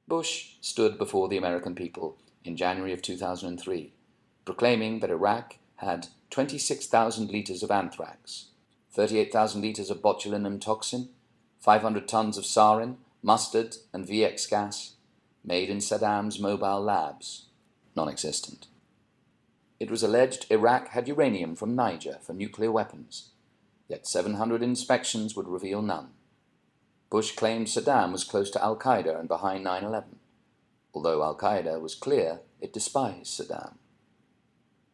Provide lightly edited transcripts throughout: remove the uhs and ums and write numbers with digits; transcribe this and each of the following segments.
Bush stood before the American people in January of 2003, proclaiming that Iraq had 26,000 litres of anthrax, 38,000 litres of botulinum toxin, 500 tons of sarin, mustard, and VX gas, made in Saddam's mobile labs, non-existent. It was alleged Iraq had uranium from Niger for nuclear weapons, yet 700 inspections would reveal none. Bush claimed Saddam was close to Al-Qaeda and behind 9/11, although Al-Qaeda was clear it despised Saddam.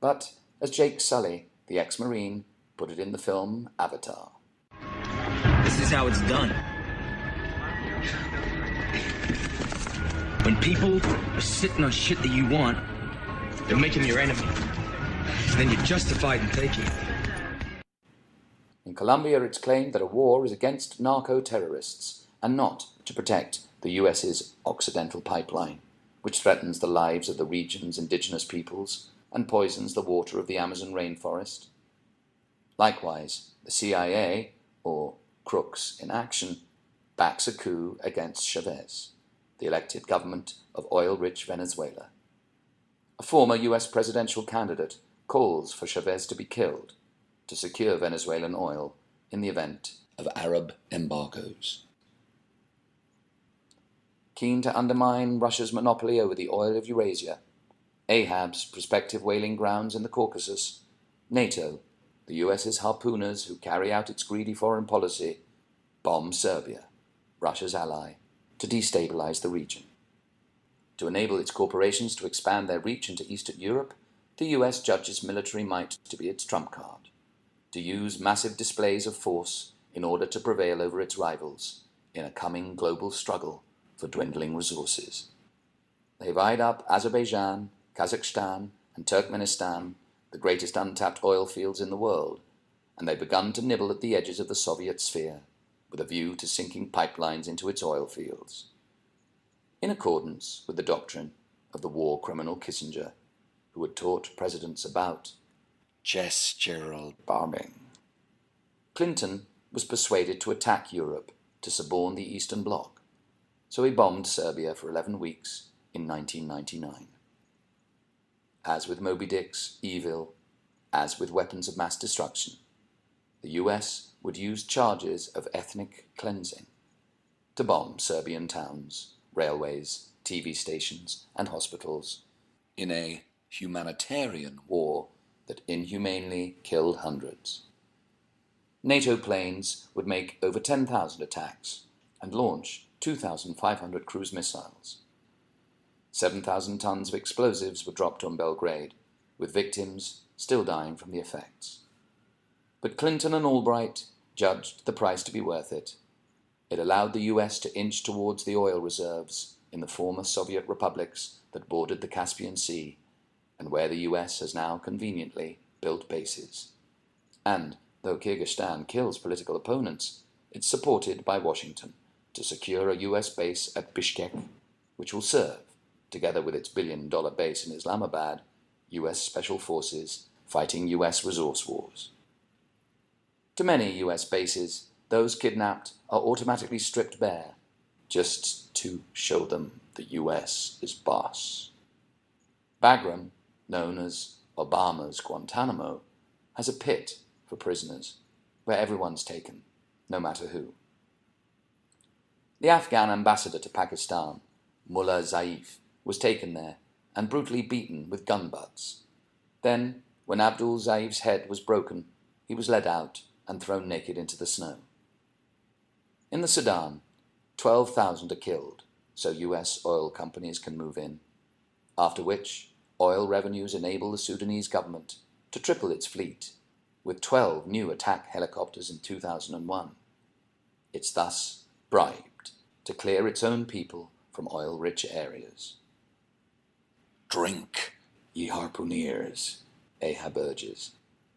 But, as Jake Sully, the ex-Marine, put it in the film Avatar, "This is how it's done. When people are sitting on shit that you want, they're making your enemy. Then you're justified in taking it." In Colombia, it's claimed that a war is against narco-terrorists and not to protect the US's Occidental Pipeline, which threatens the lives of the region's indigenous peoples and poisons the water of the Amazon rainforest. Likewise, the CIA, or Crooks in Action, backs a coup against Chavez, the elected government of oil-rich Venezuela. A former US presidential candidate calls for Chavez to be killed to secure Venezuelan oil in the event of Arab embargoes. Keen to undermine Russia's monopoly over the oil of Eurasia, Ahab's prospective whaling grounds in the Caucasus, NATO, the US's harpooners who carry out its greedy foreign policy, bomb Serbia, Russia's ally, to destabilize the region. To enable its corporations to expand their reach into Eastern Europe, the US judges military might to be its trump card, to use massive displays of force in order to prevail over its rivals in a coming global struggle for dwindling resources. They've eyed up Azerbaijan, Kazakhstan, and Turkmenistan, the greatest untapped oil fields in the world, and they've begun to nibble at the edges of the Soviet sphere, with a view to sinking pipelines into its oil fields, in accordance with the doctrine of the war criminal Kissinger, who had taught presidents about gestural bombing. Clinton was persuaded to attack Europe to suborn the Eastern Bloc, so he bombed Serbia for 11 weeks in 1999. As with Moby Dick's evil, as with weapons of mass destruction, the US would use charges of ethnic cleansing to bomb Serbian towns, railways, TV stations, and hospitals in a humanitarian war that inhumanely killed hundreds. NATO planes would make over 10,000 attacks and launch 2,500 cruise missiles. 7,000 tons of explosives were dropped on Belgrade, with victims still dying from the effects. But Clinton and Albright judged the price to be worth it. It allowed the US to inch towards the oil reserves in the former Soviet republics that bordered the Caspian Sea, and where the US has now conveniently built bases. And, though Kyrgyzstan kills political opponents, it's supported by Washington to secure a US base at Bishkek, which will serve, together with its billion-dollar base in Islamabad, US Special Forces fighting US resource wars. To many US bases, those kidnapped are automatically stripped bare, just to show them the US is boss. Bagram, known as Obama's Guantanamo, has a pit for prisoners, where everyone's taken, no matter who. The Afghan ambassador to Pakistan, Mullah Zaif, was taken there and brutally beaten with gun butts. Then, when Abdul Zaif's head was broken, he was led out and thrown naked into the snow. In the Sudan, 12,000 are killed, so US oil companies can move in, after which oil revenues enable the Sudanese government to triple its fleet, with 12 new attack helicopters in 2001. It's thus bribed to clear its own people from oil-rich areas. Drink, ye harpooneers, Ahab urges.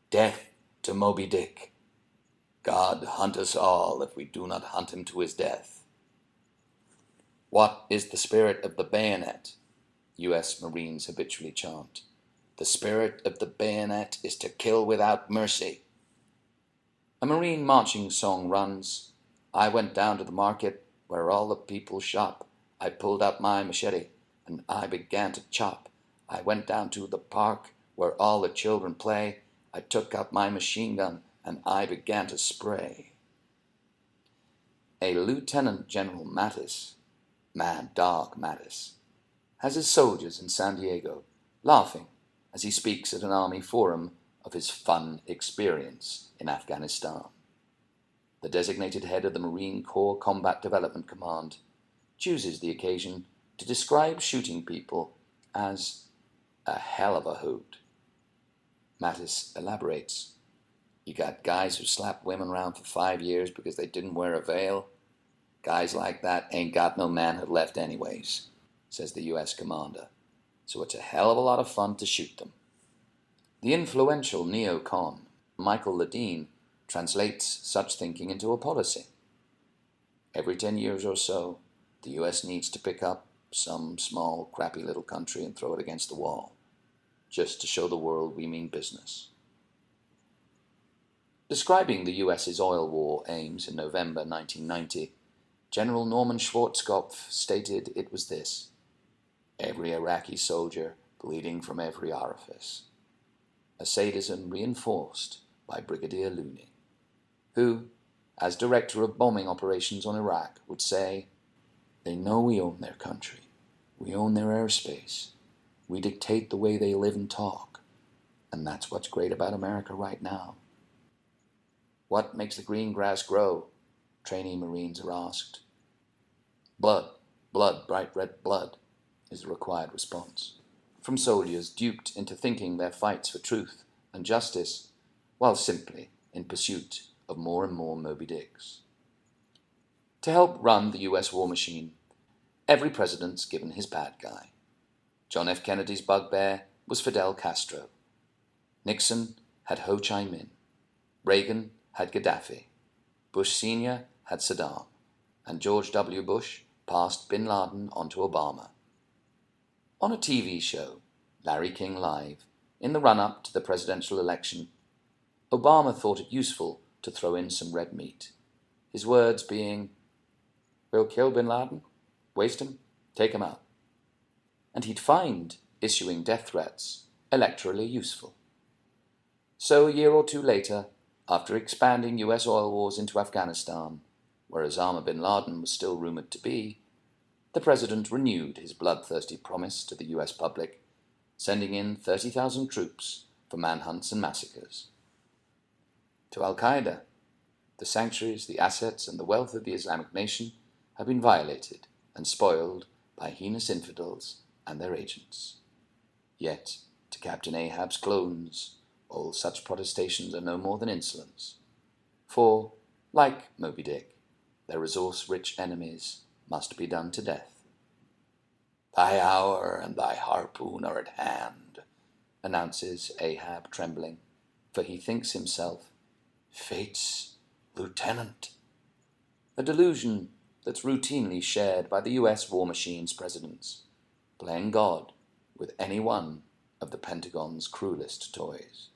Death to Moby Dick. God hunt us all if we do not hunt him to his death. What is the spirit of the bayonet? US Marines habitually chant. The spirit of the bayonet is to kill without mercy. A Marine marching song runs, I went down to the market where all the people shop, I pulled out my machete, and I began to chop. I went down to the park where all the children play. I took out my machine gun, and I began to spray. A Lieutenant General Mattis, Mad Dog Mattis, has his soldiers in San Diego laughing as he speaks at an army forum of his fun experience in Afghanistan. The designated head of the Marine Corps Combat Development Command chooses the occasion to describe shooting people as a hell of a hoot. Mattis elaborates, "You got guys who slap women around for 5 years because they didn't wear a veil. Guys like that ain't got no manhood left anyways," says the U.S. commander. So it's a hell of a lot of fun to shoot them. The influential neocon, Michael Ledeen, translates such thinking into a policy. Every 10 years or so, the U.S. needs to pick up some small, crappy little country and throw it against the wall, just to show the world we mean business. Describing the U.S.'s oil war aims in November 1990, General Norman Schwarzkopf stated it was this: "Every Iraqi soldier bleeding from every orifice," a sadism reinforced by Brigadier Looney, who, as director of bombing operations on Iraq, would say, "They know we own their country. We own their airspace. We dictate the way they live and talk. And that's what's great about America right now." "What makes the green grass grow?" trainee Marines are asked. "Blood, blood, bright red blood," is the required response, from soldiers duped into thinking their fights for truth and justice, while simply in pursuit of more and more Moby Dicks. To help run the U.S. war machine, every president's given his bad guy. John F. Kennedy's bugbear was Fidel Castro. Nixon had Ho Chi Minh. Reagan had Gaddafi. Bush Sr. had Saddam. And George W. Bush passed Bin Laden on to Obama. On a TV show, Larry King Live, in the run-up to the presidential election, Obama thought it useful to throw in some red meat, his words being, "We'll kill Bin Laden, waste him, take him out." And he'd find issuing death threats electorally useful. So a year or two later, after expanding U.S. oil wars into Afghanistan, where Osama bin Laden was still rumored to be, the president renewed his bloodthirsty promise to the U.S. public, sending in 30,000 troops for manhunts and massacres. To Al-Qaeda, the sanctuaries, the assets, and the wealth of the Islamic nation have been violated and spoiled by heinous infidels and their agents. Yet, to Captain Ahab's clones, all such protestations are no more than insolence. For, like Moby Dick, their resource-rich enemies must be done to death. "Thy hour and thy harpoon are at hand," announces Ahab trembling, for he thinks himself fate's lieutenant. A delusion that's routinely shared by the U.S. war machine's presidents, playing God with any one of the Pentagon's cruelest toys.